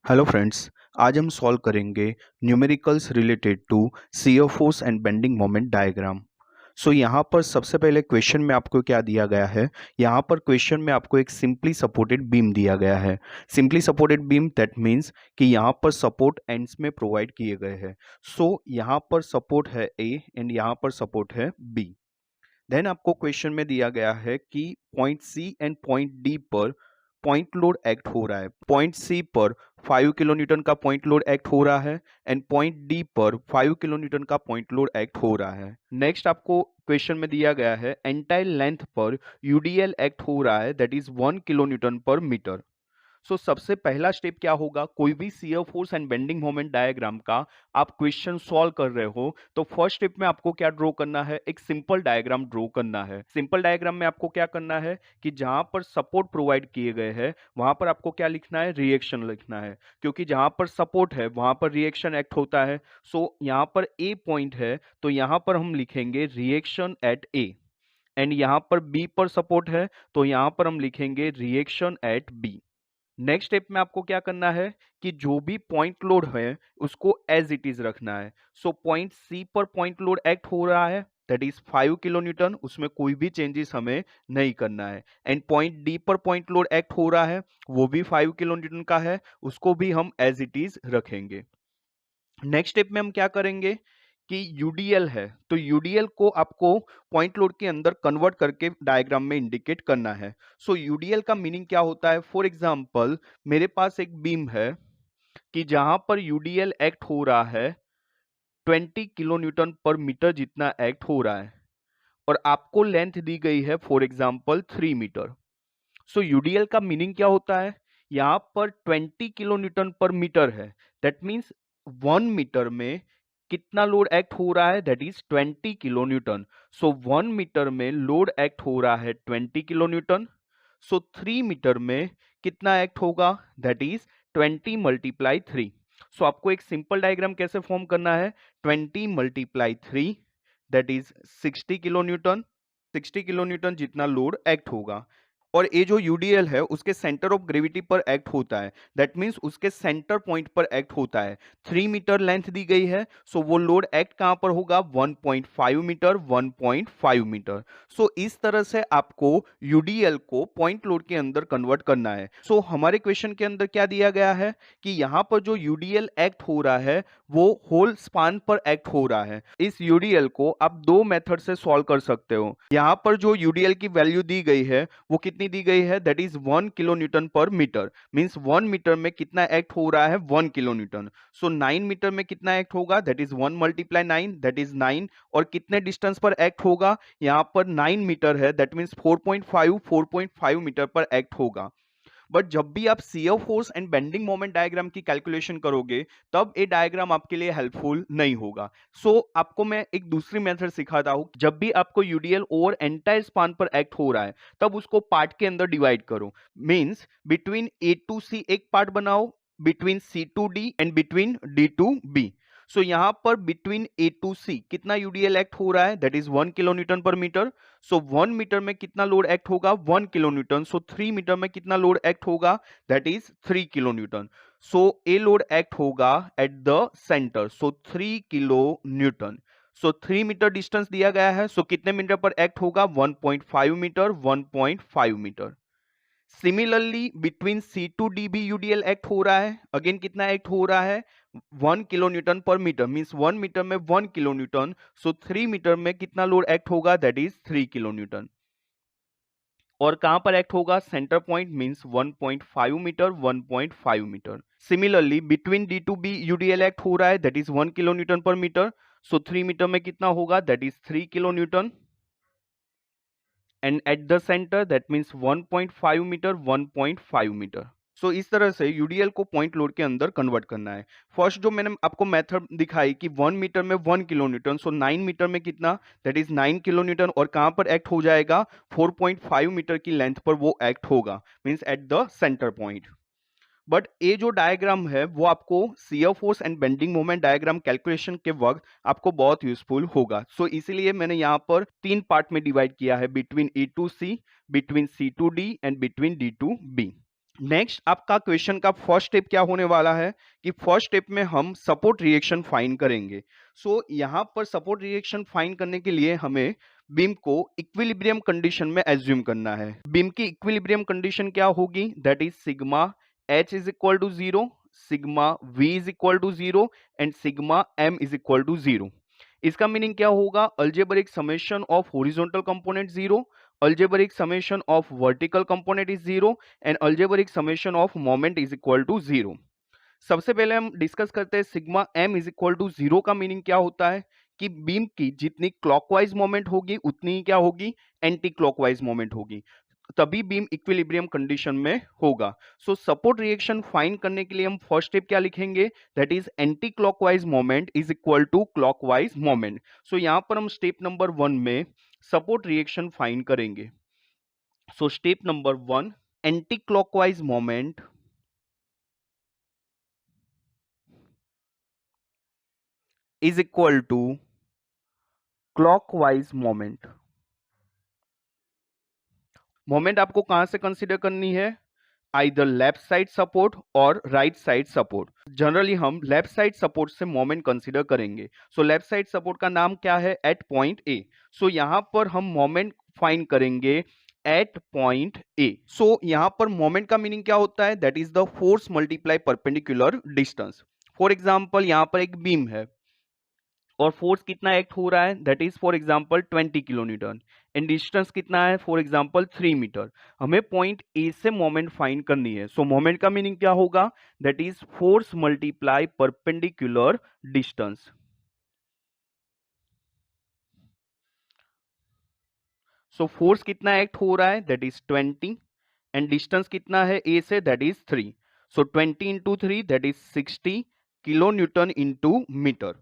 Hello friends. आज हम solve करेंगे numericals related to shear force and bending moment diagram. So यहाँ पर सबसे पहले क्वेश्चन में आपको क्या दिया गया है। यहाँ पर क्वेश्चन में आपको एक सिंपली सपोर्टेड बीम दिया गया है। Simply supported beam that means कि यहाँ पर सपोर्ट एंड्स में प्रोवाइड किए गए हैं। सो यहाँ पर सपोर्ट है ए एंड यहाँ पर सपोर्ट है बी। देन आपको क्वेश्चन में दिया गया है कि point C and point D पर पॉइंट लोड एक्ट हो रहा है। पॉइंट सी पर 5 किलो न्यूटन का पॉइंट लोड एक्ट हो रहा है एंड पॉइंट डी पर 5 किलो न्यूटन का पॉइंट लोड एक्ट हो रहा है। नेक्स्ट आपको क्वेश्चन में दिया गया है एंटायर लेंथ पर यूडीएल एक्ट हो रहा है दैट इज 1 किलो न्यूटन पर मीटर। सो सबसे पहला स्टेप क्या होगा, कोई भी shear force and bending moment diagram का आप क्वेश्चन सॉल्व कर रहे हो तो फर्स्ट स्टेप में आपको क्या ड्रॉ करना है, एक सिंपल डायग्राम ड्रॉ करना है। सिंपल डायग्राम में आपको क्या करना है कि जहां पर सपोर्ट प्रोवाइड किए गए हैं वहां पर आपको क्या लिखना है, रिएक्शन लिखना है, क्योंकि जहां पर सपोर्ट है वहां पर रिएक्शन एक्ट होता है। सो यहां पर ए पॉइंट है तो यहां पर हम लिखेंगे रिएक्शन एट ए एंड यहां पर बी पर सपोर्ट है तो यहां पर हम लिखेंगे reaction at B. Next step में आपको क्या करना है कि जो भी पॉइंट लोड है उसको एज इट इज रखना है। सो पॉइंट सी पर पॉइंट लोड एक्ट हो रहा है दैट इज 5 किलो न्यूटन, उसमें कोई भी चेंजेस हमें नहीं करना है। एंड पॉइंट डी पर पॉइंट लोड एक्ट हो रहा है वो भी 5 किलो न्यूटन का है, उसको भी हम एज इट इज रखेंगे। नेक्स्ट स्टेप में हम क्या करेंगे कि यूडीएल है तो यूडीएल को आपको पॉइंट लोड के अंदर कन्वर्ट करके डायग्राम में इंडिकेट करना है। सो यूडीएल का मीनिंग क्या होता है, फॉर एग्जांपल मेरे पास एक बीम है कि जहां पर यूडीएल एक्ट हो रहा है 20 किलो न्यूटन पर मीटर जितना एक्ट हो रहा है और आपको लेंथ दी गई है for example 3 metre. So UDL का मीनिंग क्या होता है, यहां पर 20 किलो न्यूटन पर मीटर है दैट मीन्स 1 मीटर में कितना लोड एक्ट हो रहा है, that is 20 kilo newton. So 1 metre में लोड एक्ट हो रहा है 20 किलो न्यूटन। सो 3 मीटर में कितना एक्ट होगा, दैट इज 20 मल्टीप्लाई 3। सो आपको एक सिंपल डायग्राम कैसे फॉर्म करना है, 20 multiply 3 that is 60 kilo Newton. 60 kilo Newton जितना लोड एक्ट होगा और ये जो यूडीएल है उसके सेंटर ऑफ ग्रेविटी पर एक्ट होता है दैट मीन्स उसके सेंटर पॉइंट पर एक्ट होता है। 3 मीटर लेंथ दी गई है सो वो लोड एक्ट कहां पर होगा, 1.5 मीटर, 1.5 मीटर। सो इस तरह से आपको यूडीएल को पॉइंट लोड के अंदर कन्वर्ट करना है। सो हमारे क्वेश्चन के अंदर क्या दिया गया है कि यहां पर जो यूडीएल एक्ट हो रहा है वो होल स्पान पर एक्ट हो रहा है। इस यूडीएल को आप दो मेथड से सॉल्व कर सकते हो। यहां पर जो यूडीएल की वैल्यू दी गई है वो कितनी दी गई है, दैट इज 1 किलो न्यूटन पर मीटर, मींस 1 मीटर में कितना एक्ट हो रहा है, 1 किलो न्यूटन। सो 9 मीटर में कितना एक्ट होगा, that is 1 multiply 9 that is 9। और कितने डिस्टेंस पर एक्ट होगा, यहां पर 9 मीटर है दैट मीन्स 4.5 मीटर पर एक्ट होगा। बट जब भी आप shear force and bending moment diagram की कैलकुलेशन करोगे तब ये डायग्राम आपके लिए हेल्पफुल नहीं होगा। आपको मैं एक दूसरी मेथड सिखाता हूं, जब भी आपको यूडीएल ओवर एंटायर स्पान पर एक्ट हो रहा है तब उसको पार्ट के अंदर डिवाइड करो। Means between A to C एक पार्ट बनाओ, between C to D and between D to B. So यहां पर बिटवीन ए टू सी कितना यूडीएल एक्ट हो रहा है, दैट इज 1 किलो न्यूटन पर मीटर। सो 1 मीटर में कितना लोड एक्ट होगा, 1 किलो न्यूटन। सो 3 मीटर में कितना लोड एक्ट होगा, that is 3 kilo newton. So a load act होगा at the centre, so 3 kilo newton. So 3 metre distance दिया गया है, सो कितने मीटर पर एक्ट होगा, 1.5 metre, 1.5 metre. Similarly between C to D भी यूडीएल एक्ट हो रहा है, अगेन कितना एक्ट हो रहा है, 1 किलो न्यूटन पर मीटर, मींस 1 मीटर में 1 किलो न्यूटन। सो 3 मीटर में कितना लोड एक्ट होगा, दैट इज 3 किलो न्यूटन। और कहां पर एक्ट होगा, centre point, means 1.5 metre, 1.5 metre. Similarly between D to B UDL act हो रहा है दैट इज 1 किलो न्यूटन पर मीटर। सो 3 मीटर में कितना होगा, that is 3 kilo newton. And eight the centre that means 1.5 metre, 1.5 metre. So इस तरह से यूडीएल को पॉइंट लोड के अंदर कन्वर्ट करना है। फर्स्ट जो मैंने आपको मेथड दिखाई कि 1 मीटर में 1 किलो न्यूटन, सो 9 मीटर में कितना, दैट इज 9 किलो न्यूटन। और कहां पर एक्ट हो जाएगा, 4.5 मीटर की लेंथ पर वो एक्ट होगा, means eight the centre point. But ये जो डायग्राम है वो आपको shear force and bending moment diagram calculation के वक्त आपको बहुत यूजफुल होगा। इसीलिए मैंने यहाँ पर 3 पार्ट में डिवाइड किया है, between A to C, between C to D and between D to B. Next आपका क्वेश्चन का फर्स्ट स्टेप क्या होने वाला है कि फर्स्ट स्टेप में हम सपोर्ट रिएक्शन फाइंड करेंगे। सो यहाँ पर सपोर्ट रिएक्शन फाइंड करने के लिए हमें बीम को इक्विलिब्रियम कंडीशन में एज्यूम करना है। बीम की इक्विलिब्रियम कंडीशन क्या होगी, that is sigma H is equal to zero, sigma V is equal to zero and sigma M is equal to zero. इसका मीनिंग क्या होगा, algebraic summation of horizontal component zero, algebraic summation of vertical component is zero and algebraic summation of moment is equal to zero। सबसे पहले हम discuss करते हैं sigma M is equal to zero का meaning क्या होता है कि बीम की जितनी क्लॉकवाइज मोमेंट होगी उतनी ही क्या होगी, एंटी क्लॉकवाइज मोमेंट होगी, तभी बीम इक्विलिब्रियम कंडीशन में होगा। सो सपोर्ट रिएक्शन फाइंड करने के लिए हम फर्स्ट स्टेप क्या लिखेंगे, that is anti clockwise moment is equal to clockwise moment. So यहां पर हम स्टेप नंबर 1 में सपोर्ट रिएक्शन फाइंड करेंगे। So step number 1, anti clockwise moment is equal to clockwise moment. Moment आपको कहां से कंसीडर करनी है, आइदर लेफ्ट साइड सपोर्ट और राइट साइड सपोर्ट। जनरली हम लेफ्ट साइड सपोर्ट से मोमेंट कंसीडर करेंगे। सो लेफ्ट साइड सपोर्ट का नाम क्या है, एट पॉइंट ए। सो यहां पर हम मोमेंट फाइंड करेंगे एट पॉइंट ए। सो यहां पर मोमेंट का मीनिंग क्या होता है, that is the force multiply perpendicular distance. For example यहां पर एक बीम है और फोर्स कितना एक्ट हो रहा है, that is for example 20 kilo newton and distance कितना है, फॉर एग्जांपल 3 मीटर। हमें पॉइंट ए से मोमेंट फाइंड करनी है। सो मोमेंट का मीनिंग क्या होगा, that is force multiply perpendicular distance. So force कितना एक्ट हो रहा है, दैट इज 20 एंड डिस्टेंस कितना है ए से, that is 3। So 20 into 3 that is 60 kilo newton into metre.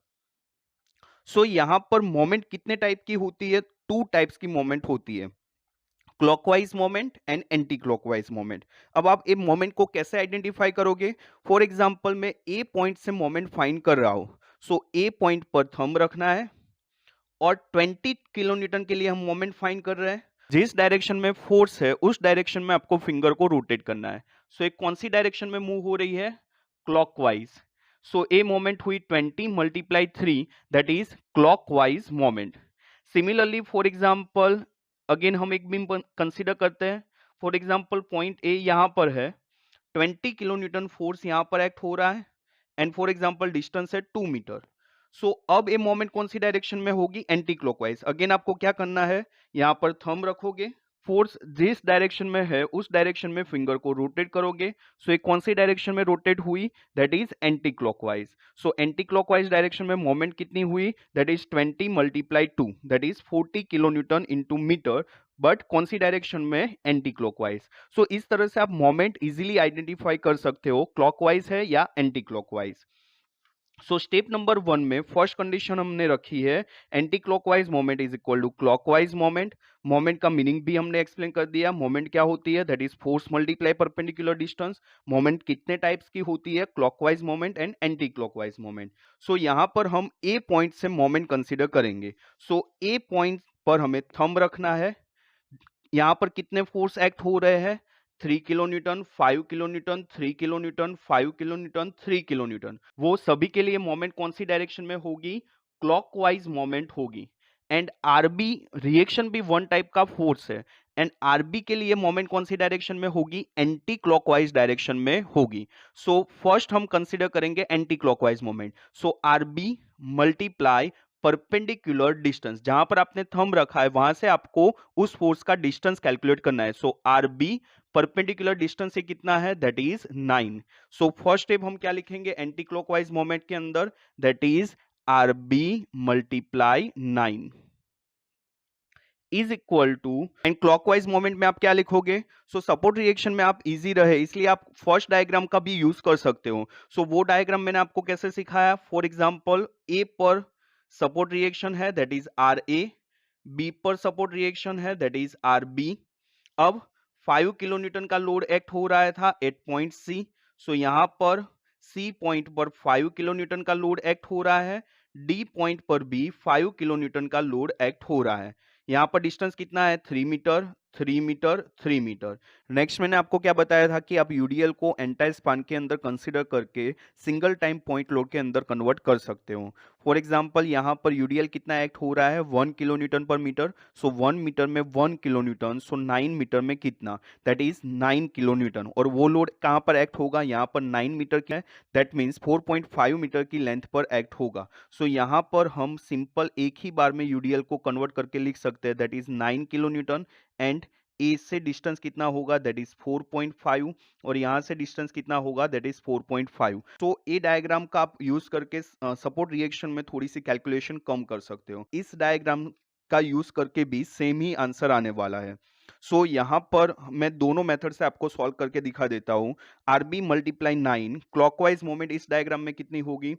So यहां पर मोमेंट कितने टाइप की होती है, टू टाइप्स की मोमेंट होती है, clockwise moment and anti clockwise moment. अब आप ए मोमेंट को कैसे आइडेंटिफाई करोगे, फॉर एग्जांपल मैं ए पॉइंट से मोमेंट फाइंड कर रहा हूं। सो ए पॉइंट पर थंब रखना है और 20 किलो न्यूटन के लिए हम मोमेंट फाइंड कर रहे हैं। जिस डायरेक्शन में फोर्स है उस डायरेक्शन में आपको फिंगर को रोटेट करना है। सो एक कौन सी डायरेक्शन में मूव हो रही है, क्लॉकवाइज। सो ए मोमेंट हुई 20 multiply 3 that is clockwise moment. Similarly for example again हम एक बीम कंसीडर करते हैं। फॉर एग्जांपल पॉइंट ए यहां पर है, 20 किलो न्यूटन फोर्स यहां पर एक्ट हो रहा है एंड फॉर एग्जांपल डिस्टेंस है 2 मीटर। सो अब ये मोमेंट कौन सी डायरेक्शन में होगी, एंटी क्लॉकवाइज। अगेन आपको क्या करना है, यहां पर थंब रखोगे, फोर्स जिस डायरेक्शन में है उस डायरेक्शन में फिंगर को रोटेट करोगे। सो एक कौन सी डायरेक्शन में रोटेट हुई, that is anti clockwise. So anti clockwise direction में मोमेंट कितनी हुई, that is 20 multiply 2 that is 40 kilo newton into metre, but कौन सी डायरेक्शन में, एंटी क्लॉकवाइज। सो इस तरह से आप मोमेंट इजीली आइडेंटिफाई कर सकते हो, क्लॉकवाइज है या anti clockwise. So step number 1 में फर्स्ट कंडीशन हमने रखी है anti clockwise moment is equal to clockwise moment. Moment का मीनिंग भी हमने एक्सप्लेन कर दिया, मोमेंट क्या होती है, that is force multiply perpendicular distance. Moment कितने टाइप्स की होती है, clockwise moment and anti clockwise moment. So यहां पर हम ए पॉइंट से मोमेंट कंसीडर करेंगे। सो ए पॉइंट पर हमें थंब रखना है, यहां पर कितने फोर्स एक्ट हो रहे हैं, 3 kilo Newton, 5 kilo Newton, 3 kilo Newton, 5 kilo Newton, 3 kilo Newton. वो सभी के लिए मोमेंट कौन सी डायरेक्शन में होगी, क्लॉकवाइज मोमेंट होगी। एंड आरबी रिएक्शन भी वन टाइप का फोर्स है एंड आरबी के लिए मोमेंट कौन सी डायरेक्शन में होगी, एंटी क्लॉकवाइज डायरेक्शन में होगी। सो फर्स्ट हम कंसीडर करेंगे एंटी क्लॉकवाइज मोमेंट। सो आरबी मल्टीप्लाई परपेंडिकुलर डिस्टेंस, जहां पर आपने थंब रखा है वहां से आपको उस फोर्स का डिस्टेंस कैलकुलेट करना है। सो आरबी परपेंडिकुलर डिस्टेंस से कितना है, that is 9। So first step हम क्या लिखेंगे एंटी क्लॉकवाइज मोमेंट के अंदर, that is RB multiply 9 is equal to, and clockwise moment में आप क्या लिखोगे। सो सपोर्ट रिएक्शन में आप इजी रहे इसलिए आप फर्स्ट डायग्राम का भी यूज कर सकते हो। सो वो डायग्राम मैंने आपको कैसे सिखाया, फॉर एग्जांपल ए पर सपोर्ट रिएक्शन है that is R A, B पर सपोर्ट रिएक्शन है दैट इज आर बी। अब 5 किलो न्यूटन का लोड एक्ट हो रहा था एट पॉइंट सी। सो यहां पर सी पॉइंट पर 5 किलो न्यूटन का लोड एक्ट हो रहा है, डी पॉइंट पर भी 5 किलो न्यूटन का लोड एक्ट हो रहा है। यहां पर डिस्टेंस कितना है, 3 मीटर। 3 metre, 3 metre. नेक्स्ट मैंने आपको क्या बताया था कि आप यूडीएल को एंटायर स्पान के अंदर कंसीडर करके सिंगल टाइम पॉइंट लोड के अंदर कन्वर्ट कर सकते हो। फॉर एग्जांपल यहाँ पर यूडीएल कितना एक्ट हो रहा है, 1 किलो न्यूटन पर मीटर। सो 1 मीटर में 1 किलो न्यूटन, सो 9 मीटर में कितना, दैट इज 9 किलो न्यूटन। और वो लोड कहाँ पर एक्ट होगा, यहाँ पर 9 मीटर क्या है, दैट मीन्स 4.5 मीटर की लेंथ पर एक्ट होगा। सो यहाँ पर हम सिंपल एक ही बार में यूडीएल को कन्वर्ट करके लिख सकते हैं, that is 9 kilo newton and A से डिस्टेंस कितना होगा, दैट इज 4.5, और यहां से डिस्टेंस कितना होगा, दैट इज 4.5। तो ए डायग्राम का आप यूज करके सपोर्ट रिएक्शन में थोड़ी सी कैलकुलेशन कम कर सकते हो। इस डायग्राम का यूज करके भी सेम ही आंसर आने वाला है। सो यहाँ पर मैं दोनों मेथड से आपको सॉल्व करके दिखा देता हूँ। आरबी मल्टीप्लाई 9, क्लॉकवाइज मोमेंट इस डायग्राम में कितनी होगी,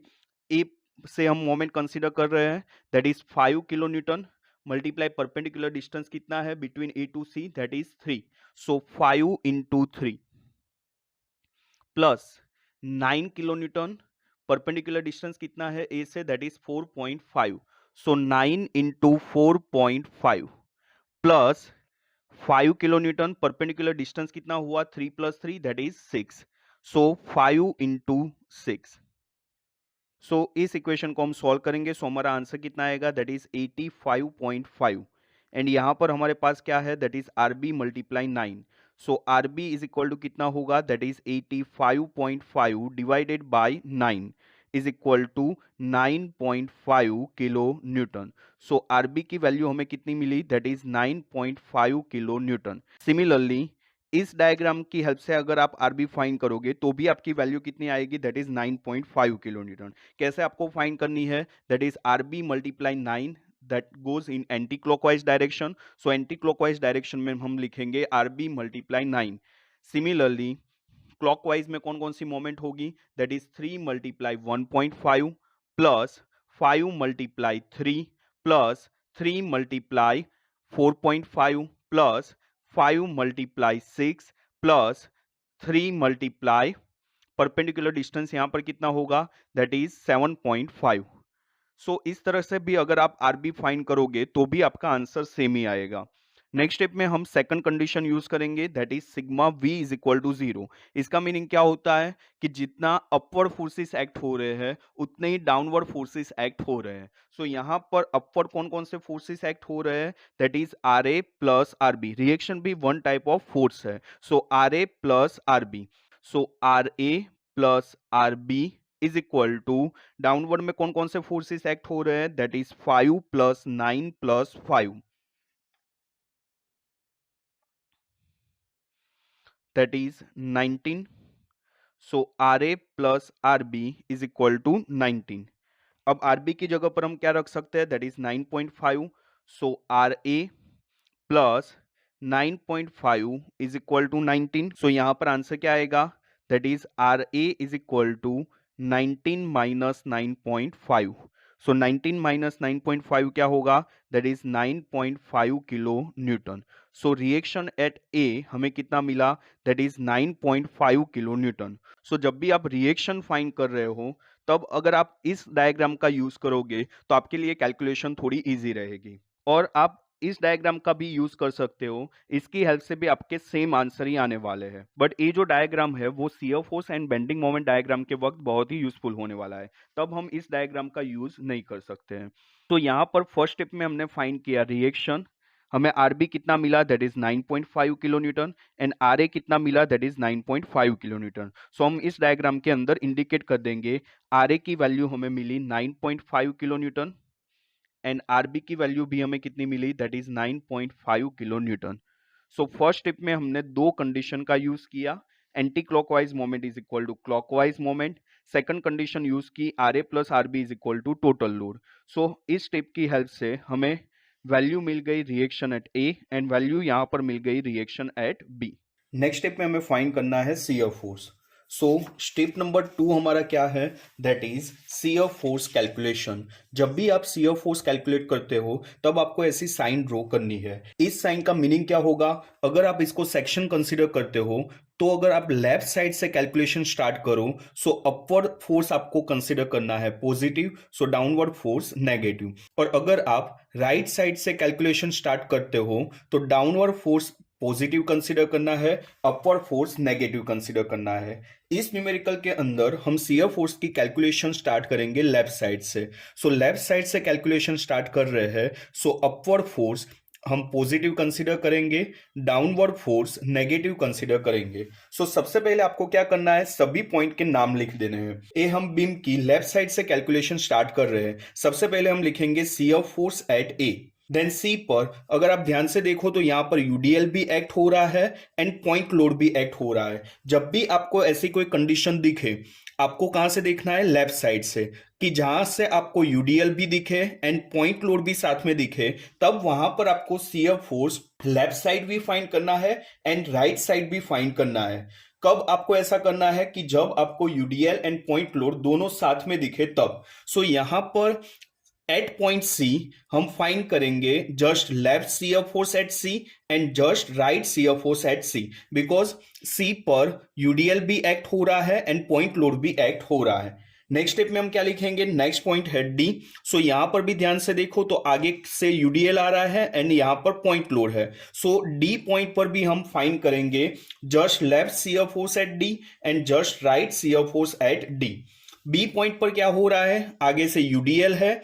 ए से हम मोमेंट कंसीडर कर रहे हैं, that is 5 kilo newton, multiply perpendicular distance कितना है between A to C, that is 3। So 5 into 3 plus 9 kilo newton, perpendicular distance कितना है ए से, that is 4.5। So 9 into 4.5 plus 5 kilo newton, perpendicular distance कितना हुआ, 3 plus 3 that is 6। So 5 into 6। So इस equation को हम सॉल्व करेंगे, सो हमारा आंसर कितना आएगा, दैट इज 85.5। एंड यहां पर हमारे पास क्या है, that is RB multiply 9। So RB is equal to कितना होगा, that is 85.5 divided by 9 is equal to 9.5 kilo newton. So RB की वैल्यू हमें कितनी मिली, that is 9.5 kilo newton. Similarly इस डायग्राम की हेल्प से अगर आप आरबी फाइंड करोगे तो भी आपकी वैल्यू कितनी आएगी, दैट इज 9.5 किलो न्यूटन। कैसे आपको फाइंड करनी है, that is RB multiply 9 that goes in anti clockwise direction. So anti clockwise direction में हम लिखेंगे आरबी मल्टीप्लाई 9। सिमिलरली क्लॉकवाइज में कौन कौन सी मोमेंट होगी, that is 3 multiply 1.5 plus 5 multiply 3 plus 3 multiply 4.5 plus 5 multiply 6 plus 3 multiply perpendicular distance यहां पर कितना होगा, दैट इज 7.5। सो इस तरह से भी अगर आप आरबी फाइंड करोगे तो भी आपका आंसर सेम ही आएगा। नेक्स्ट स्टेप में हम सेकंड कंडीशन यूज करेंगे, that is sigma V is equal to 0। इसका मीनिंग क्या होता है कि जितना अपवर्ड फोर्सेस एक्ट हो रहे हैं उतने ही डाउनवर्ड फोर्सेस एक्ट हो रहे हैं। सो यहाँ पर अपवर्ड कौन कौन से फोर्सेस एक्ट हो रहे हैं, that is R A plus R B. Reaction भी वन टाइप ऑफ फोर्स है। So R A plus R B, so R A plus R B is equal to downward में कौन कौन से फोर्सेस एक्ट हो रहे हैं, that is 5 plus 9 plus 5, that is 19। So R A plus R B is equal to 19। अब R B की जगह पर हम क्या रख सकते हैं, that is 9.5। So R A plus 9.5 is equal to 19। So यहां पर आंसर क्या आएगा, that is R A is equal to 19 minus 9.5। सो 19 माइनस 9.5 क्या होगा, that is 9.5 kilo newton. So reaction at A हमें कितना मिला, that is 9.5 kilo newton. So जब भी आप रिएक्शन फाइंड कर रहे हो तब अगर आप इस डायग्राम का यूज करोगे तो आपके लिए कैलकुलेशन थोड़ी इजी रहेगी। और आप इस डायग्राम का भी यूज कर सकते हो, इसकी हेल्प से भी आपके सेम आंसर ही आने वाले हैं। बट ये जो डायग्राम है वो shear force and bending moment diagram के वक्त बहुत ही यूजफुल होने वाला है, तब हम इस डायग्राम का यूज नहीं कर सकते हैं। तो यहाँ पर फर्स्ट स्टेप में हमने फाइंड किया रिएक्शन, हमें आरबी कितना मिला, that is 9.5 kilo newton and R A कितना मिला, that is 9.5 kilo newton. So हम इस डायग्राम के अंदर इंडिकेट कर देंगे आर ए की वैल्यू हमें मिली 9.5 किलो न्यूटन एंड आरबी की वैल्यू भी हमें कितनी मिली, that is 9.5 kilo newton. So first step में हमने दो कंडीशन का यूज किया, anti clockwise moment is equal to clockwise moment. Second condition use की R A plus R B is equal to total load. So इस step की help से हमें वैल्यू मिल गई reaction at A and value यहां पर मिल गई reaction at B. Next step में हमें फाइंड करना है shear force. So step number 2 हमारा क्या है, that is shear force calculation. जब भी आप शियर फोर्स कैलकुलेट करते हो तब आपको ऐसी साइन ड्रॉ करनी है। इस साइन का मीनिंग क्या होगा, अगर आप इसको सेक्शन कंसीडर करते हो तो अगर आप लेफ्ट साइड से कैलकुलेशन स्टार्ट करो, सो अपवर्ड फोर्स आपको कंसीडर करना है पॉजिटिव, सो डाउनवर्ड फोर्स नेगेटिव। और अगर आप राइट साइड से कैलकुलेशन स्टार्ट करते हो तो डाउनवर्ड फोर्स पॉजिटिव कंसीडर करना है, अपवर्ड फोर्स नेगेटिव कंसीडर करना है। इस न्यूमेरिकल के अंदर हम शियर फोर्स की कैलकुलेशन स्टार्ट करेंगे लेफ्ट साइड से। सो लेफ्ट साइड से कैलकुलेशन स्टार्ट कर रहे हैं। सो अपवर्ड फोर्स हम पॉजिटिव कंसीडर करेंगे, डाउनवर्ड फोर्स नेगेटिव कंसीडर करेंगे। सो सबसे पहले आपको क्या करना है, सभी पॉइंट के नाम लिख देने हैं। ए हम बीम की लेफ्ट साइड से कैलकुलेशन स्टार्ट कर रहे हैं। सबसे पहले हम लिखेंगे shear force at A. Then C पर अगर आप ध्यान से देखो तो यहां पर यूडीएल भी एक्ट हो रहा है एंड पॉइंट लोड भी एक्ट हो रहा है। जब भी आपको ऐसी कोई कंडीशन दिखे, आपको कहां से देखना है, लेफ्ट साइड से, कि जहां से आपको यूडीएल भी दिखे एंड पॉइंट लोड भी साथ में दिखे, तब वहां पर आपको शियर फोर्स लेफ्ट साइड भी फाइंड करना है एंड राइट साइड भी फाइंड करना है। कब आपको ऐसा करना है कि जब आपको यूडीएल एंड पॉइंट लोड दोनों साथ में दिखे तब। सो यहां पर एट पॉइंट सी हम फाइंड करेंगे just left shear force at C and just right shear force at C, because C पर यूडीएल भी एक्ट हो रहा है एंड पॉइंट लोड भी एक्ट हो रहा है। नेक्स्ट स्टेप में हम क्या लिखेंगे, नेक्स्ट पॉइंट है डी। सो यहां पर भी ध्यान से देखो तो आगे से यूडीएल आ रहा है एंड यहां पर पॉइंट लोड है। सो डी पॉइंट पर भी हम फाइंड करेंगे just left shear force at D and just right shear force at D. B point पर क्या हो रहा है, आगे से यूडीएल है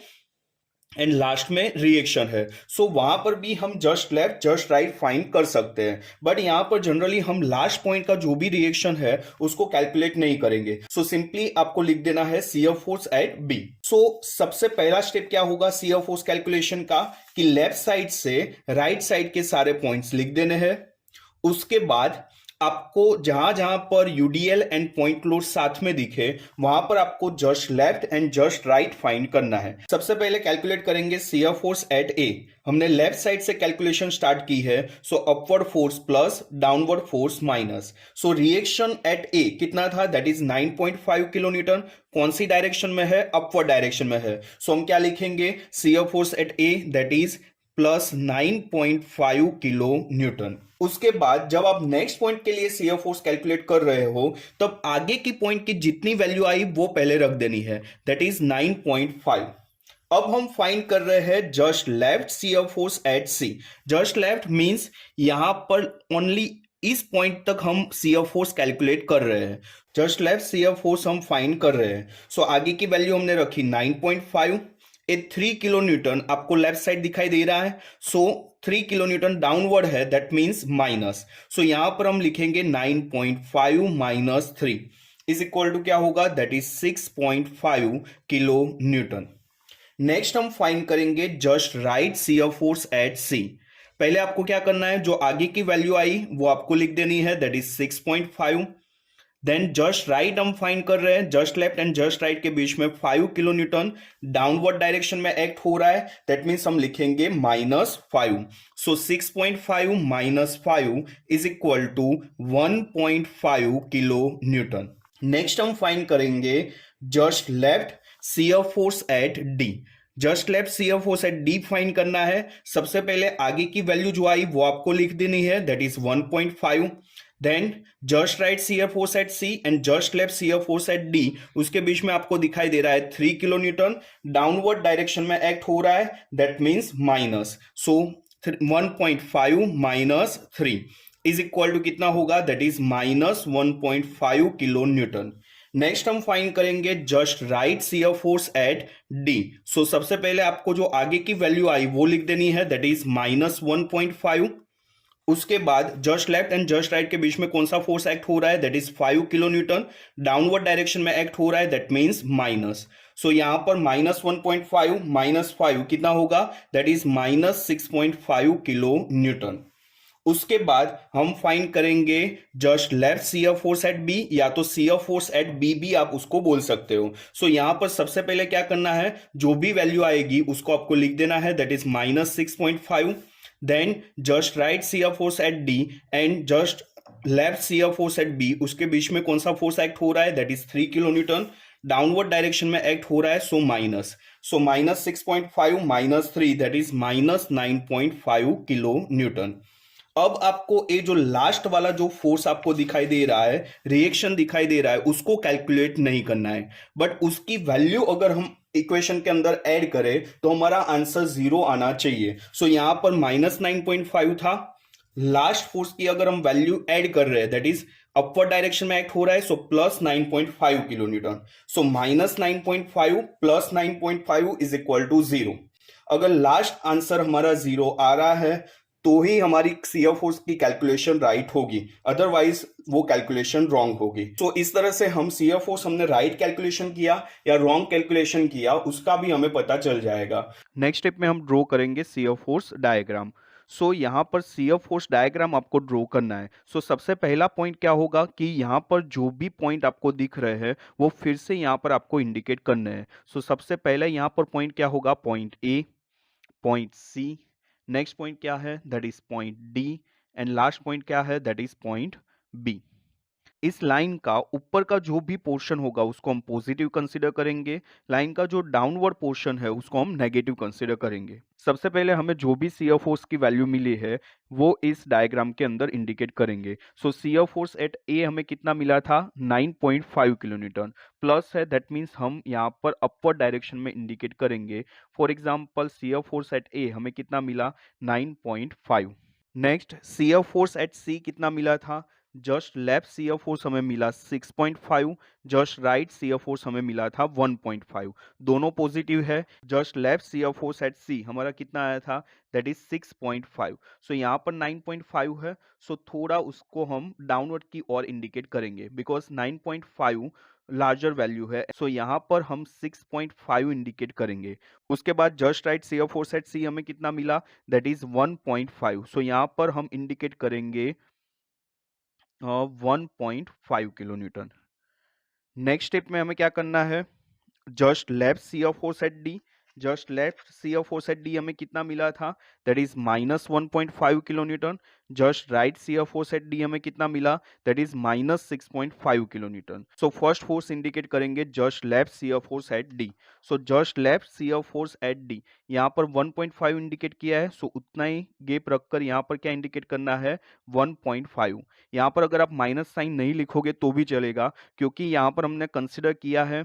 एंड लास्ट में रिएक्शन है। सो वहां पर भी हम just left just right find कर सकते हैं, बट यहां पर जनरली हम लास्ट पॉइंट का जो भी रिएक्शन है उसको कैलकुलेट नहीं करेंगे। सो सिंपली आपको लिख देना है शियर फोर्स एट बी। सो सबसे पहला स्टेप क्या होगा शियर फोर्स कैलकुलेशन का, कि लेफ्ट साइड से राइट साइड के सारे पॉइंट्स लिख देने हैं। उसके बाद आपको जहां जहां पर यूडीएल एंड पॉइंट लोड साथ में दिखे वहां पर आपको just left and just right find करना है। सबसे पहले कैलकुलेट करेंगे शियर फोर्स एट ए। हमने लेफ्ट साइड से कैलकुलेशन स्टार्ट की है। So upward force plus downward force minus. So reaction at A कितना था, दैट इज 9.5 किलो न्यूटन। कौन सी डायरेक्शन में है, अपवर्ड डायरेक्शन में है। सो हम क्या लिखेंगे, shear force at A that is plus 9.5 kilo Newton. उसके बाद जब आप नेक्स्ट पॉइंट के लिए शियर फोर्स कैलकुलेट कर रहे हो तब आगे की पॉइंट की जितनी वैल्यू आई वो पहले रख देनी है, दैट इज 9.5। अब हम फाइंड कर रहे हैं just left shear force at C. Just left means यहां पर ओनली इस पॉइंट तक हम शियर फोर्स कैलकुलेट कर रहे हैं। जस्ट लेफ्ट शियर फोर्स हम फाइंड कर रहे हैं। सो आगे की वैल्यू हमने रखी 9.5। ए 3 किलो न्यूटन आपको लेफ्ट साइड दिखाई दे रहा है। सो 3 किलो न्यूटन डाउनवर्ड है, दैट मींस माइनस। सो यहां पर हम लिखेंगे 9.5 माइनस 3 इज इक्वल टू क्या होगा, that is 6.5 kilo newton. Next हम फाइंड करेंगे just right shear force at C. पहले आपको क्या करना है, जो आगे की वैल्यू आई वो आपको लिख देनी है, that is 6.5। Then just right हम फाइंड कर रहे हैं, just left and just right के बीच में 5 किलो न्यूटन डाउनवर्ड डायरेक्शन में एक्ट हो रहा है, दैट मीन्स हम लिखेंगे -5। So 6.5 minus 5 is equal to 1.5 kilo newton. Next हम फाइंड करेंगे just left shear force at D. Just left shear force at D find करना है। सबसे पहले आगे की वैल्यू जो आई वो आपको लिख देनी है, that is 1.5। Then just right shear force at C and just left shear force at D, उसके बीच में आपको दिखाई दे रहा है 3 किलो न्यूटन डाउनवर्ड डायरेक्शन में एक्ट हो रहा है, that means minus. So 1.5 minus 3 is equal to कितना होगा, that is -1.5 kilo newton. Next हम फाइंड करेंगे just right shear force at D. So सबसे पहले आपको जो आगे की वैल्यू आई वो लिख देनी है, दैट इज -1.5। उसके बाद just left and just right के बीच में कौन सा फोर्स एक्ट हो रहा है, that is 5 kilo newton downward direction में एक्ट हो रहा है, दैट मीन्स माइनस। सो यहां पर -1.5 माइनस 5 कितना होगा, दैट इज -6.5 किलो न्यूटन। उसके बाद हम फाइंड करेंगे just left shear force at B, या तो शियर फोर्स एट बी भी आप उसको बोल सकते हो। सो यहां पर सबसे पहले क्या करना है, जो भी वैल्यू आएगी उसको आपको लिख देना है, that is -6.5। Then just right shear force at D and just left shear force at B, उसके बीच में कौन सा फोर्स एक्ट हो रहा है, that is 3 kilo newton downward direction में एक्ट हो रहा है, so minus. So -6.5 minus 3 that is -9.5 kilo Newton. अब आपको ये जो लास्ट वाला जो फोर्स आपको दिखाई दे रहा है, रिएक्शन दिखाई दे रहा है, उसको कैलकुलेट नहीं करना है, बट उसकी वैल्यू अगर हम इक्वेशन के अंदर ऐड करें तो हमारा आंसर 0 आना चाहिए। सो यहां पर -9.5 था, लास्ट फोर्स की अगर हम वैल्यू ऐड कर रहे हैं, दैट इज अपवर्ड डायरेक्शन में एक्ट हो रहा है, so plus 9.5 kilo newton. So minus 9.5 plus 9.5 is equal to 0। अगर लास्ट आंसर हमारा 0 आ रहा है तो ही हमारी शियर फोर्स की कैलकुलेशन राइट होगी, अदरवाइज वो कैलकुलेशन रॉन्ग होगी। तो इस तरह से हम शियर फोर्स हमने राइट कैलकुलेशन किया या रॉन्ग कैलकुलेशन किया उसका भी हमें पता चल जाएगा। नेक्स्ट स्टेप में हम ड्रॉ करेंगे शियर फोर्स डायग्राम। सो यहाँ पर शियर फोर्स डायग्राम आपको ड्रॉ करना है। सो सबसे पहला पॉइंट क्या होगा कि यहाँ पर जो भी पॉइंट आपको दिख रहे हैं वो फिर से यहाँ पर आपको इंडिकेट करने हैं। सो सबसे पहले यहाँ पर पॉइंट क्या होगा, point A, point C, next point क्या है, that is point D, and last point क्या है, दैट इज पॉइंट बी। इस लाइन का ऊपर का जो भी पोर्शन होगा उसको हम पॉजिटिव कंसीडर करेंगे, लाइन का जो डाउनवर्ड पोर्शन है उसको हम नेगेटिव कंसीडर करेंगे। सबसे पहले हमें जो भी शियर फोर्स की वैल्यू मिली है वो इस डायग्राम के अंदर इंडिकेट करेंगे। So shear force at A हमें कितना मिला था, 9.5 किलो न्यूटन, प्लस है, दैट मीन्स हम यहाँ पर अपवर्ड डायरेक्शन में इंडिकेट करेंगे। For example shear force at A हमें कितना मिला, 9.5। Next shear force at C कितना मिला था, जस्ट लेफ्ट शियर फोर्स हमें मिला 6.5, जस्ट राइट शियर फोर्स हमें मिला था 1.5, दोनों पॉजिटिव है। Just left shear force at C हमारा कितना आया था, दैट इज 6.5। सो यहाँ पर 9.5 है, सो थोड़ा उसको हम डाउनवर्ड की ओर इंडिकेट करेंगे बिकॉज 9.5 लार्जर वैल्यू है। सो यहाँ पर हम 6.5 इंडिकेट करेंगे। उसके बाद just right shear force at C हमें कितना मिला, दैट इज 1.5। सो यहाँ पर हम इंडिकेट करेंगे 1.5 किलो न्यूटन। नेक्स्ट स्टेप में हमें क्या करना है, just left shear force at D, just left shear force at D हमें कितना मिला था, that is -1.5 kilo newton. Just right shear force at D हमें कितना मिला, that is -6.5 kilo newton. So first force indicate करेंगे just left shear force at D. So just left shear force at D यहाँ पर 1.5 indicate किया है, सो उतना ही gap रखकर यहाँ पर क्या इंडिकेट करना है, 1.5। यहाँ पर अगर आप माइनस साइन नहीं लिखोगे तो भी चलेगा, क्योंकि यहाँ पर हमने कंसिडर किया है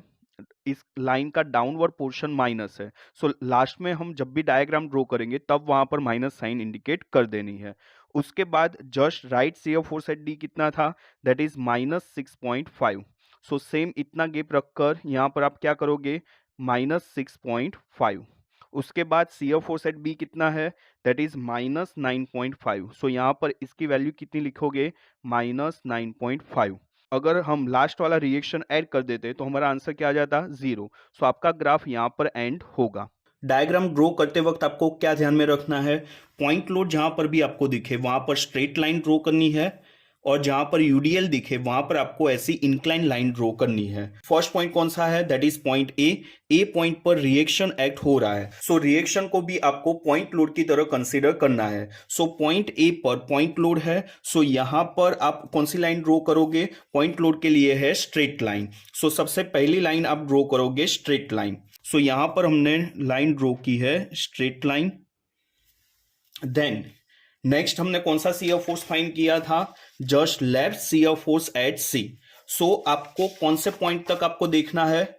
इस लाइन का डाउनवर्ड पोर्शन माइनस है। सो लास्ट में हम जब भी डायग्राम ड्रॉ करेंगे तब वहां पर माइनस साइन इंडिकेट कर देनी है। उसके बाद just right shear force at D कितना था, दैट इज -6.5। सो सेम इतना गैप रखकर यहाँ पर आप क्या करोगे, -6.5। उसके बाद शियर फोर्स एट बी कितना है, दैट इज -9.5। सो यहाँ पर इसकी वैल्यू कितनी लिखोगे, -9.5। अगर हम लास्ट वाला रिएक्शन ऐड कर देते तो हमारा आंसर क्या आ जाता, 0। सो आपका ग्राफ यहाँ पर एंड होगा। डायग्राम ड्रॉ करते वक्त आपको क्या ध्यान में रखना है, पॉइंट लोड जहां पर भी आपको दिखे वहां पर स्ट्रेट लाइन ड्रॉ करनी है, और जहां पर यूडीएल दिखे वहां पर आपको ऐसी इंक्लाइन लाइन ड्रॉ करनी है। फर्स्ट पॉइंट कौन सा है, that is point A. A point पर रिएक्शन एक्ट हो रहा है, सो रिएक्शन को भी आपको पॉइंट लोड की तरह कंसीडर करना है। सो पॉइंट ए पर पॉइंट लोड है, सो यहां पर आप कौन सी लाइन ड्रॉ करोगे, पॉइंट लोड के लिए है स्ट्रेट लाइन। सो सबसे पहली लाइन आप ड्रॉ करोगे स्ट्रेट लाइन। सो यहां पर हमने लाइन ड्रॉ की है स्ट्रेट लाइन। देन नेक्स्ट हमने कौन सा शियर फोर्स फाइंड किया था, just left shear force at C. So आपको कौन से पॉइंट तक आपको देखना है,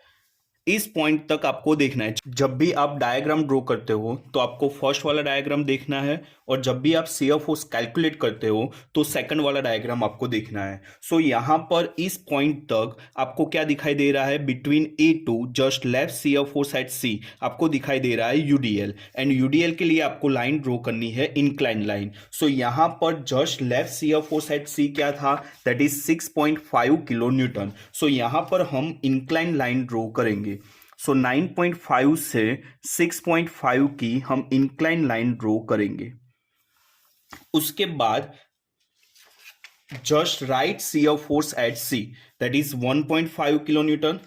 इस पॉइंट तक आपको देखना है। जब भी आप डायग्राम ड्रॉ करते हो तो आपको फर्स्ट वाला डायग्राम देखना है, और जब भी आप शियर फोर्स कैलकुलेट करते हो तो सेकंड वाला डायग्राम आपको देखना है। सो यहां पर इस पॉइंट तक आपको क्या दिखाई दे रहा है, between A to just left shear force at C आपको दिखाई दे रहा है यूडीएल, एंड यूडीएल के लिए आपको लाइन ड्रॉ करनी है इंक्लाइन लाइन। सो यहां पर just left shear force at C क्या था, that is 6.5 kilo newton. So यहां पर हम इंक्लाइन लाइन ड्रॉ करेंगे। सो 9.5 से 6.5 की हम इंक्लाइन लाइन ड्रॉ करेंगे। उसके बाद just right shear force at C, that is 1.5 kilo newton.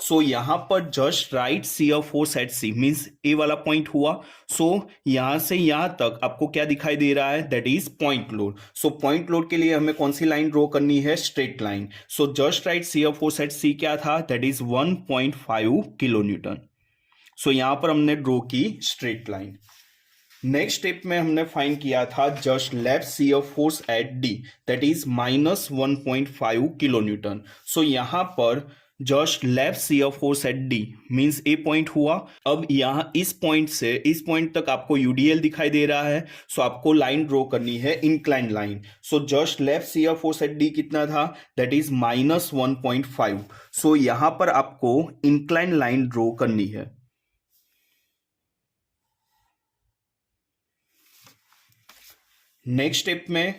So यहां पर just right shear force at C means A वाला पॉइंट हुआ। सो यहां से यहां तक आपको क्या दिखाई दे रहा है, that is point load. So point load के लिए हमें कौन सी लाइन ड्रॉ करनी है, straight line. So just right shear force at C क्या था, that is 1.5 kilo newton. So यहां पर हमने ड्रॉ की स्ट्रेट लाइन। नेक्स्ट स्टेप में हमने फाइंड किया था just left shear force at D, that is -1.5 kilo newton. So यहां पर just left shear force at D means A point हुआ। अब यहाँ इस पॉइंट से इस पॉइंट तक आपको यूडीएल दिखाई दे रहा है, सो आपको लाइन ड्रॉ करनी है, incline line. So just left shear force at D कितना था, दैट इज -1.5। सो यहां पर आपको इंक्लाइन लाइन ड्रॉ करनी है। नेक्स्ट स्टेप में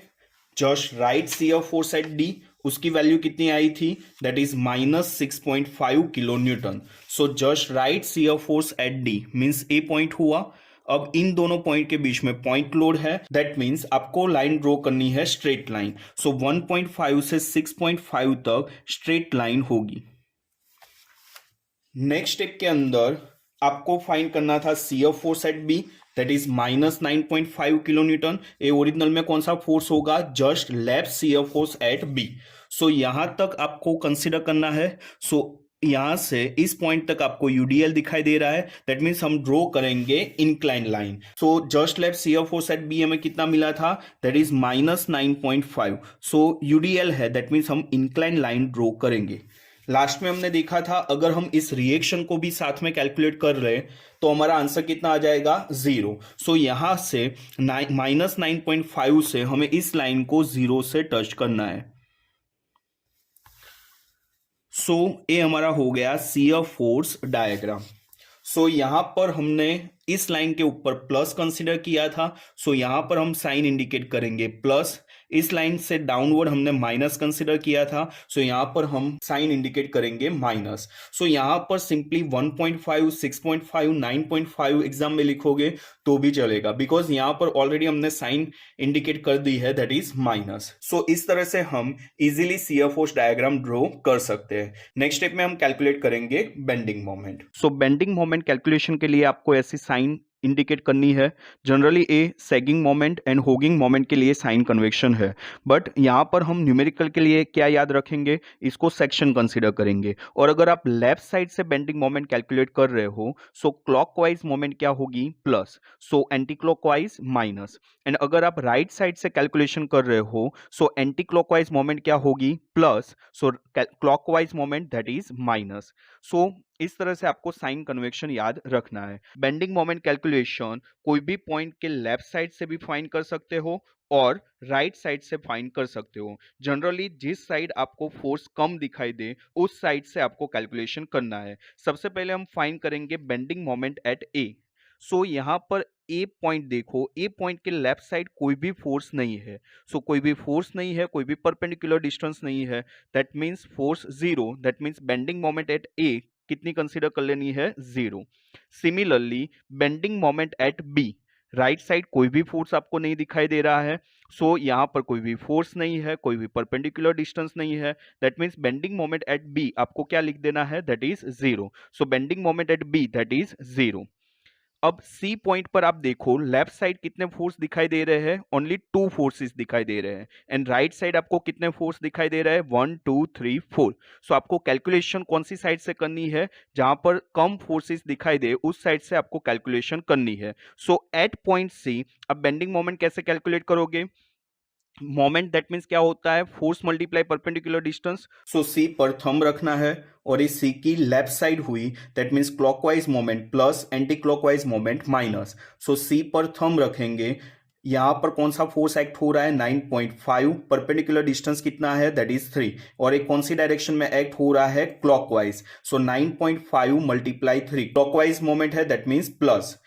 just right shear force at D, उसकी वैल्यू कितनी आई थी, that is -6.5 kilo newton. So just right shear force at D means A point हुआ। अब इन दोनों पॉइंट के बीच में पॉइंट लोड है, दैट मींस आपको लाइन ड्रॉ करनी है स्ट्रेट लाइन। सो 1.5 से 6.5 तक स्ट्रेट लाइन होगी। नेक्स्ट स्टेप के अंदर आपको फाइंड करना था shear force at B, that is -9.5 kilo newton. ये ओरिजिनल में कौन सा फोर्स होगा, just left shear force at B. So यहां तक आपको कंसीडर करना है। सो यहां से इस पॉइंट तक आपको यूडीएल दिखाई दे रहा है, दैट मीन्स हम ड्रॉ करेंगे incline line. So just left shear force at B हमें कितना मिला था, दैट इज -9.5। सो यूडीएल है, दैट मीन्स हम इंक्लाइन लाइन ड्रॉ करेंगे। लास्ट में हमने देखा था अगर हम इस रिएक्शन को भी साथ में कैलकुलेट कर रहे हैं तो हमारा आंसर कितना आ जाएगा, 0। सो यहां से -9.5 से हमें इस लाइन को 0 से टच करना है। सो ये हमारा हो गया शियर फोर्स डायग्राम। सो यहां पर हमने इस लाइन के ऊपर प्लस कंसीडर किया था, सो यहां पर हम साइन इंडिकेट करेंगे प्लस। इस लाइन से डाउनवर्ड हमने माइनस कंसीडर किया था, सो यहां पर हम साइन इंडिकेट करेंगे माइनस। सो यहां पर सिंपली 1.5, 6.5, 9.5 एग्जाम में लिखोगे तो भी चलेगा, बिकॉज यहां पर ऑलरेडी हमने साइन इंडिकेट कर दी है, दैट इज माइनस। सो इस तरह से हम easily shear force diagram draw कर सकते हैं। नेक्स्ट स्टेप में हम कैलकुलेट करेंगे bending moment. So bending moment calculation के लिए आपको ऐसी साइन इंडिकेट करनी है। Generally a sagging moment and hogging moment के लिए साइन कन्वेक्शन है, बट यहाँ पर हम न्यूमेरिकल के लिए क्या याद रखेंगे, इसको सेक्शन कंसीडर करेंगे। और अगर आप लेफ्ट साइड से बेंडिंग मोमेंट कैलकुलेट कर रहे हो, सो क्लॉकवाइज मोमेंट क्या होगी, plus, so anti clockwise minus. And अगर आप राइट साइड से कैलकुलेशन कर रहे हो, सो एंटी क्लॉकवाइज मोमेंट क्या होगी, plus, so clockwise moment that is minus. So इस तरह से आपको साइन कन्वेक्शन याद रखना है। बेंडिंग मोमेंट कैलकुलेशन कोई भी पॉइंट के लेफ्ट साइड से भी फाइंड कर सकते हो और राइट साइड से फाइंड कर सकते हो। जनरली जिस साइड आपको फोर्स कम दिखाई दे उस साइड से आपको कैलकुलेशन करना है। सबसे पहले हम फाइंड करेंगे बेंडिंग मोमेंट एट ए। सो यहाँ पर ए पॉइंट देखो, ए पॉइंट के लेफ्ट साइड कोई भी फोर्स नहीं है। सो कोई भी फोर्स नहीं है, कोई भी परपेंडिकुलर डिस्टेंस नहीं है, that means force 0। That means bending moment at A कितनी कंसीडर कर लेनी है, 0। Similarly bending moment at B, right side कोई भी फोर्स आपको नहीं दिखाई दे रहा है। सो यहाँ पर कोई भी फोर्स नहीं है, कोई भी परपेंडिकुलर डिस्टेंस नहीं है, that means bending moment at B आपको क्या लिख देना है, that is 0। So bending moment at B that is 0। अब सी पॉइंट पर आप देखो लेफ्ट साइड कितने फोर्स दिखाई दे रहे हैं, ओनली 2 फोर्सेस दिखाई दे रहे हैं। एंड राइट साइड आपको कितने फोर्स दिखाई दे रहे हैं, 1 2 3 4। सो आपको कैलकुलेशन कौन सी साइड से करनी है, जहां पर कम फोर्सेस दिखाई दे उस साइड से आपको कैलकुलेशन करनी है। सो एट पॉइंट सी अब बेंडिंग मोमेंट कैसे कैलकुलेट करोगे, मोमेंट दैट मीन्स क्या होता है, force multiply perpendicular distance. So C पर थंब रखना है और इस सी की लेफ्ट साइड हुई, that means clockwise moment plus, anti clockwise moment minus. So C पर थंब रखेंगे, यहां पर कौन सा फोर्स एक्ट हो रहा है, 9.5, परपेंडिकुलर डिस्टेंस कितना है, दैट इज 3, और एक कौन सी डायरेक्शन में एक्ट हो रहा है, क्लॉकवाइज। सो 9.5 मल्टीप्लाई 3 क्लॉकवाइज मोमेंट है, दैट मीन्स प्लस।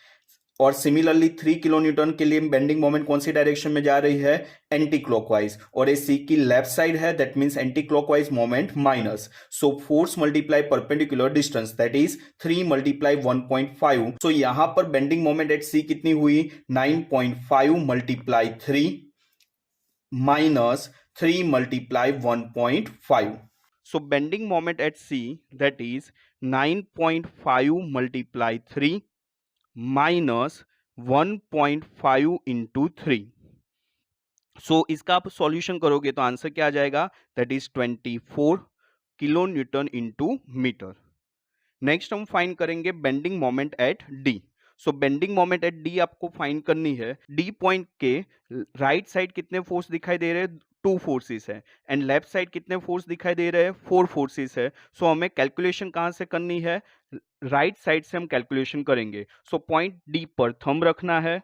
और सिमिलरली 3 किलो न्यूटन के लिए बेंडिंग मोमेंट कौन सी डायरेक्शन में जा रही है, एंटी क्लॉकवाइज, और ये सी की लेफ्ट साइड है, that means anti clockwise moment minus. So force multiply perpendicular distance that is 3 multiply 1.5। So यहां पर बेंडिंग मोमेंट एट सी कितनी हुई, 9.5 multiply 3 minus 3 multiply 1.5। So bending moment at C that is 9.5 multiply 3 minus 1.5 into 3। So इसका आप solution करोगे तो answer क्या आ जाएगा, that is 24 kilo newton into metre. Next हम फाइंड करेंगे bending moment at D. So bending moment at D आपको फाइंड करनी है। डी पॉइंट के राइट साइड कितने फोर्स दिखाई दे रहे हैं, 2 फोर्सेस है एंड लेफ्ट साइड कितने फोर्स दिखाई दे रहे हैं, 4 फोर्सेस है। सो हमें कैलकुलेशन कहाँ से करनी है, राइट साइड से हम कैलकुलेशन करेंगे। सो पॉइंट डी पर थंब रखना है,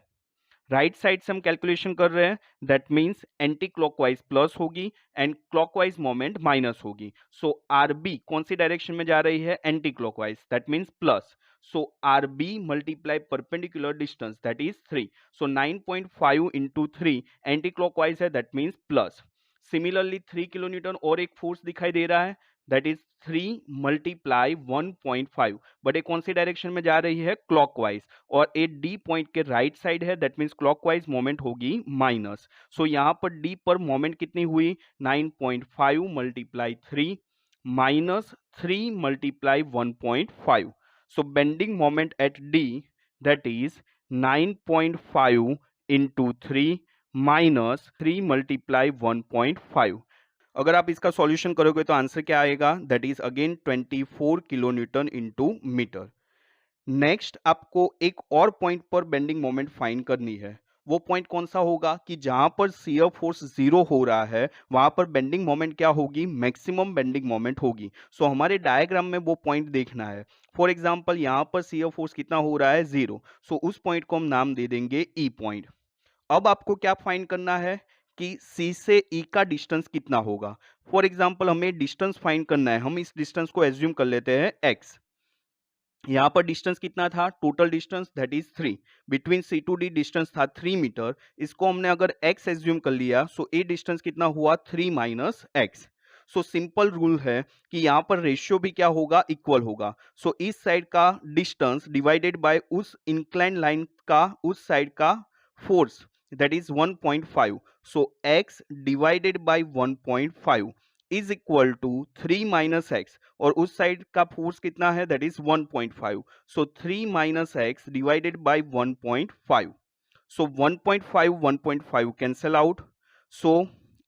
राइट साइड से हम कैलकुलेशन कर रहे हैं, that means anti clockwise plus होगी एंड क्लॉकवाइज मोमेंट माइनस होगी। सो आरबी कौन सी डायरेक्शन में जा रही है, anti clockwise, that means plus. So RB multiply perpendicular distance that is 3। So 9.5 into 3 anti clockwise है, that means plus. Similarly 3 kilonewton और एक फोर्स दिखाई दे रहा है, दैट इज 3 मल्टीप्लाई 1.5, बट ये कौन सी डायरेक्शन में जा रही है, क्लॉकवाइज। और ए डी पॉइंट के राइट साइड है, दैट मीन्स क्लॉकवाइज मोमेंट होगी माइनस। सो यहाँ पर डी पर मोमेंट कितनी हुई, 9.5 multiply 3 minus 3 multiply 1.5। So bending moment at D that is 9.5 into 3 minus 3 multiply 1.5। अगर आप इसका सॉल्यूशन करोगे तो आंसर क्या आएगा, that is again 24 kilo newton into metre. Next आपको एक और पॉइंट पर बेंडिंग मोमेंट फाइंड करनी है। वो पॉइंट कौन सा होगा कि जहां पर शियर फोर्स 0 हो रहा है वहां पर बेंडिंग मोमेंट क्या होगी, मैक्सिमम बेंडिंग मोमेंट होगी। सो हमारे डायग्राम में वो पॉइंट देखना है। फॉर एग्जांपल यहां पर शियर फोर्स कितना हो रहा है, 0। सो उस पॉइंट को हम नाम दे देंगे ई पॉइंट। अब आपको क्या फाइंड करना है कि सी से ई का डिस्टेंस कितना होगा। फॉर एग्जांपल हमें डिस्टेंस फाइंड करना है, हम इस डिस्टेंस को एज्यूम कर लेते हैं एक्स। यहाँ पर डिस्टेंस कितना था, total distance that is 3, between C to D distance था 3 मीटर। इसको हमने अगर x एज्यूम कर लिया, सो ए डिस्टेंस कितना हुआ, 3 minus X. So simple rule है कि यहाँ पर रेशियो भी क्या होगा, इक्वल होगा। सो इस साइड का डिस्टेंस डिवाइडेड बाय उस इंक्लाइन लाइन का उस साइड का force that is 1.5। So x divided by 1.5 is equal to 3 minus X, और उस साइड का फोर्स कितना है, that is 1.5। So 3 minus X divided by 1.5। So 1.5 1.5 cancel out. So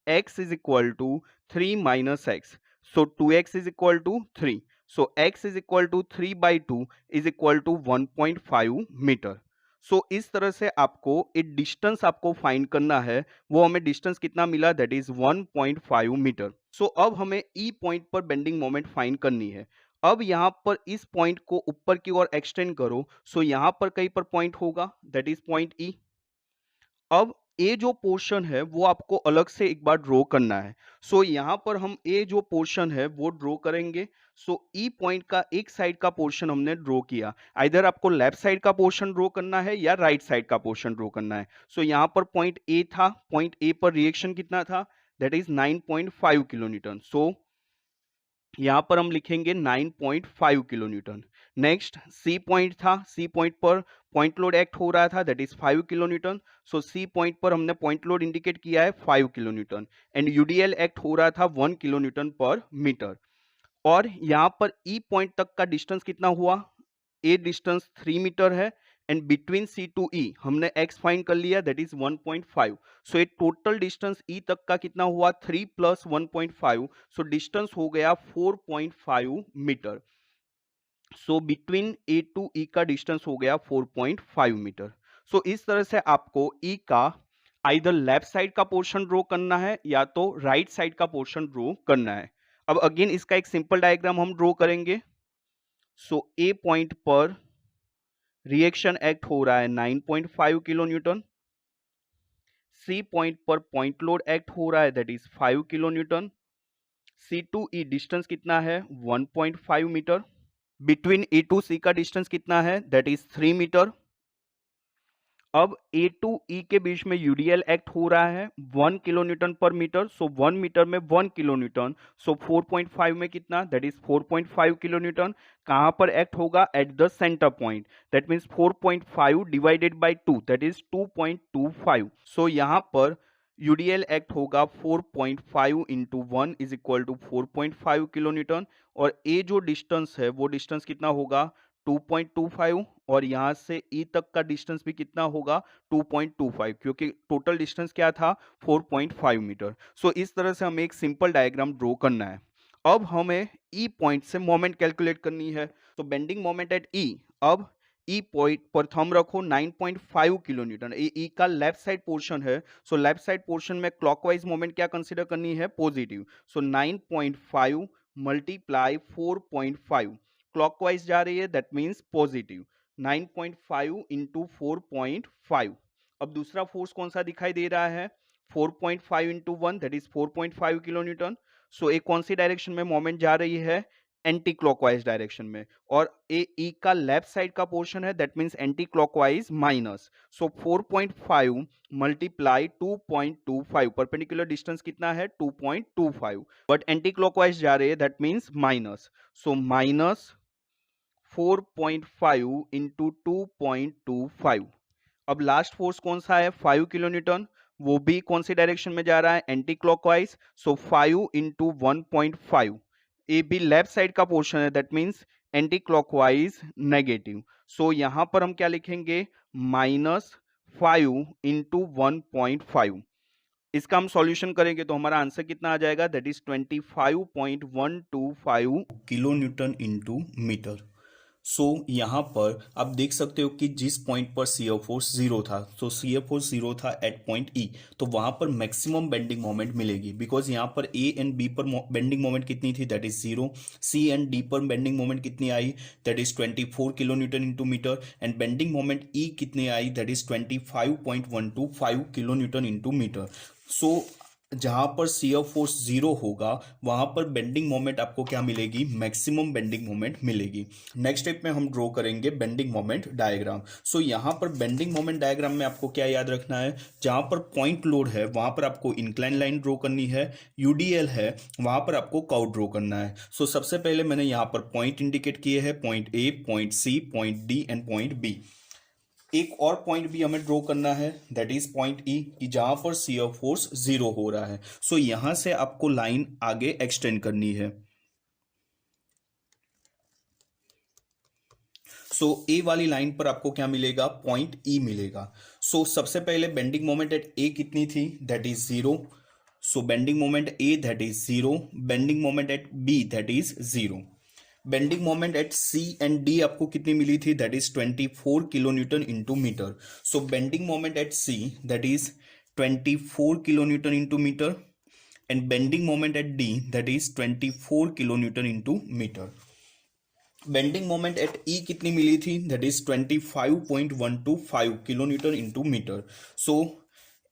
x is equal to 3 minus X, so 2x is equal to 3। So x is equal to 3 by 2 is equal to 1.5 metre. So इस तरह से आपको एक distance आपको find करना है, वो हमें डिस्टेंस कितना मिला, दैट इज 1.5 मीटर। सो अब हमें ई पॉइंट पर बेंडिंग मोमेंट फाइंड करनी है। अब यहाँ पर इस पॉइंट को ऊपर की ओर एक्सटेंड करो। सो यहाँ पर कहीं पर पॉइंट होगा, दैट इज पॉइंट ई। अब ए जो पोर्शन है वो आपको अलग से एक बार ड्रॉ करना है। सो यहाँ पर हम ए जो पोर्शन है वो ड्रॉ करेंगे। सो ई पॉइंट का एक साइड का पोर्शन हमने ड्रॉ किया, आइदर आपको लेफ्ट साइड का पोर्शन ड्रॉ करना है या राइट साइड का पोर्शन ड्रॉ करना है। सो यहाँ पर पॉइंट ए था, पॉइंट ए पर रिएक्शन कितना था, that is 9.5 kilo newton. So यहां पर हम लिखेंगे 9.5 kilo newton. Next C point था, सी पॉइंट पर पॉइंट लोड एक्ट हो रहा था, that is 5 kilo newton. So C point पर हमने पॉइंट लोड इंडिकेट किया है 5 kilo newton and UDL act हो रहा था 1 किलो न्यूटन पर मीटर। और यहां पर ई पॉइंट तक का डिस्टेंस कितना हुआ, ए डिस्टेंस 3 मीटर है एंड बिटवीन सी टू ई हमने एक्स फाइंड कर लिया, दैट इज 1.5। सो ये टोटल डिस्टेंस ई तक का कितना हुआ, 3 प्लस 1.5। सो डिस्टेंस हो गया 4.5 मीटर। So between A to E का डिस्टेंस हो गया 4.5 मीटर। सो इस तरह से आपको ई का आइदर लेफ्ट साइड का पोर्शन ड्रॉ करना है या तो राइट साइड का पोर्शन ड्रॉ करना है। अब अगेन इसका एक सिंपल डायग्राम हम ड्रॉ करेंगे। सो ए पॉइंट पर रिएक्शन एक्ट हो रहा है 9.5 किलो न्यूटन। सी पॉइंट पर पॉइंट लोड एक्ट हो रहा है, that is 5 kilo newton. C to E distance कितना है, 1.5 metre. Between A to C का डिस्टेंस कितना है, दैट इज 3 मीटर। अब ए टू ई के बीच में यूडीएल एक्ट हो रहा है 1 किलो न्यूटन पर मीटर। सो 1 मीटर में 1 किलो न्यूटन। सो 4.5 में कितना, दैट इज 4.5 किलो न्यूटन। कहां पर एक्ट होगा, at the centre point, that means 4.5 divided by 2, that is 2.25। So यहां पर यूडीएल एक्ट होगा 4.5 into 1 is equal to 4.5 kilo newton. और ए जो डिस्टेंस है वो डिस्टेंस कितना होगा, 2.25, और यहां से ई तक का डिस्टेंस भी कितना होगा, 2.25, क्योंकि टोटल डिस्टेंस क्या था, 4.5 मीटर। सो इस तरह से हमें एक सिंपल डायग्राम ड्रॉ करना है। अब हमें ई पॉइंट से मोमेंट कैलकुलेट करनी है। तो बेंडिंग मोमेंट एट ई, अब ई पॉइंट पर थंब रखो 9.5 किलो न्यूटन, ई का लेफ्ट साइड पोर्शन है, सो लेफ्ट साइड पोर्शन में क्लॉकवाइज मोमेंट क्या कंसीडर करनी है, पॉजिटिव। सो 9.5 मल्टीप्लाई 4.5, क्लॉकवाइज जा रही है दैट मीन्स पॉजिटिव, 9.5 इंटू 4.5। अब दूसरा फोर्स कौन सा दिखाई दे रहा है, 4.5 into 1 that is 4.5 kilo newton. So एक कौन सी डायरेक्शन में मोमेंट जा रही है, एंटी क्लॉकवाइज डायरेक्शन में, और ई का लेफ्ट साइड का पोर्शन है that means anti clockwise minus. So 4.5 multiply 2.25, perpendicular distance कितना है 2.25, बट एंटी क्लॉकवाइज जा रहे हैं that means minus. So minus 4.5 into 2.25। अब लास्ट फोर्स कौन सा है, 5 किलो न्यूटन, वो भी कौन सी डायरेक्शन में जा रहा है, anti clockwise. So 5 into 1.5, A भी लेफ्ट साइड का पोर्शन है that means anti clockwise negative. So यहां पर हम क्या लिखेंगे, -5 इंटू 1.5। इसका हम सॉल्यूशन करेंगे तो हमारा आंसर कितना आ जाएगा, that is 25.125 kilo newton into metre. So यहाँ पर आप देख सकते हो कि जिस पॉइंट पर शियर फोर्स जीरो था, तो शियर फोर्स जीरो था एट पॉइंट ई, तो वहां पर मैक्सिमम बेंडिंग मोमेंट मिलेगी, बिकॉज यहाँ पर ए एंड बी पर बेंडिंग मोमेंट कितनी थी, that is zero. C and D पर बेंडिंग मोमेंट कितनी आई, that is 24 kilo newton into metre, and bending moment E कितने आई, that is 25.125 kilo newton into metre. So जहां पर शियर फोर्स जीरो होगा वहां पर बेंडिंग मोमेंट आपको क्या मिलेगी, मैक्सिमम बेंडिंग मोमेंट मिलेगी। नेक्स्ट स्टेप में हम ड्रॉ करेंगे बेंडिंग मोमेंट डायग्राम। सो यहां पर बेंडिंग मोमेंट डायग्राम में आपको क्या याद रखना है, जहां पर पॉइंट लोड है वहां पर आपको इंक्लाइन लाइन ड्रॉ करनी है, यूडीएल है वहां पर आपको कर्व ड्रॉ करना है। सो सबसे पहले मैंने यहां पर पॉइंट इंडिकेट किए हैं, point A, point C, point D and point B. एक और पॉइंट भी हमें ड्रॉ करना है दैट इज पॉइंट ई, कि जहां पर शियर फोर्स जीरो हो रहा है। सो यहां से आपको लाइन आगे एक्सटेंड करनी है। सो ए वाली लाइन पर आपको क्या मिलेगा, पॉइंट ई मिलेगा। सो सबसे पहले बेंडिंग मोमेंट एट ए कितनी थी, that is zero. So bending moment A that is zero, bending moment at B that is zero. Bending moment at C and D आपको कितनी मिली थी, that is 24 kilo newton into metre. So bending moment at C that is 24 kilo newton into metre, and bending moment at D that is 24 kilo newton into metre. Bending moment at E कितनी मिली थी, that is 25.125 kilo newton into metre. So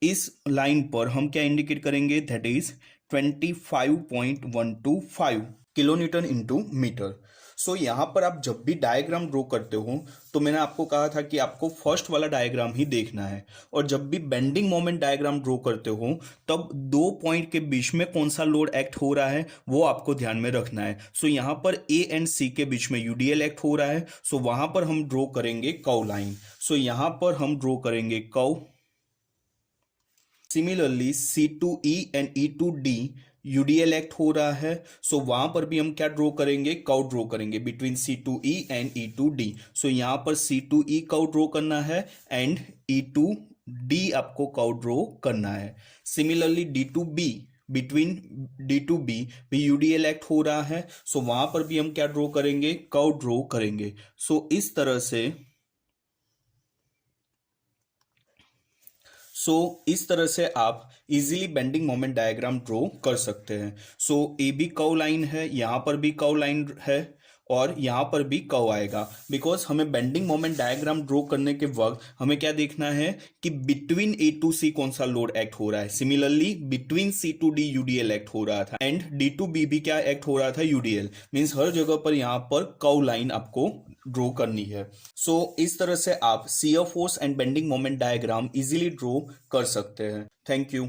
इस line पर हम क्या indicate करेंगे, that is 25.125 kilo newton into metre. So यहाँ पर आप जब भी डायग्राम ड्रॉ करते हो तो मैंने आपको कहा था कि आपको फर्स्ट वाला डायग्राम ही देखना है, और जब भी बेंडिंग मोमेंट डायग्राम ड्रॉ करते हो तब दो पॉइंट के बीच में कौन सा लोड एक्ट हो रहा है वो आपको ध्यान में रखना है। सो यहाँ पर ए एंड सी के बीच में यूडीएल एक्ट हो रहा है, सो वहां पर हम ड्रॉ करेंगे कर्व लाइन। सो यहाँ पर हम ड्रॉ करेंगे curve. Similarly C2E and E2D UDL act हो रहा है, सो वहां पर भी हम क्या ड्रॉ करेंगे, कर्व ड्रॉ करेंगे बिटवीन C2E एंड E2D। सो यहां पर C2E कर्व ड्रॉ करना है एंड E2D आपको कर्व ड्रॉ करना है। सिमिलरली D2B, बिटवीन D2B भी यूडीएल एक्ट हो रहा है, सो वहां पर भी हम क्या ड्रॉ करेंगे, कर्व ड्रॉ करेंगे। सो इस तरह से इस तरह से आप easily bending moment diagram draw कर सकते हैं। ए बी कर्व लाइन है, यहां पर भी कर्व लाइन है, और यहां पर भी कर्व आएगा, बिकॉज हमें बेंडिंग मोमेंट डायग्राम ड्रॉ करने के वक्त हमें क्या देखना है कि बिटवीन ए टू सी कौन सा लोड एक्ट हो रहा है। Similarly between C to D UDL act हो रहा था, एंड डी टू बी भी क्या एक्ट हो रहा था, यूडीएल। मीन्स हर जगह पर यहां पर कर्व लाइन आपको ड्रॉ करनी है। इस तरह से आप shear force and bending moment diagram easily draw कर सकते हैं। Thank you.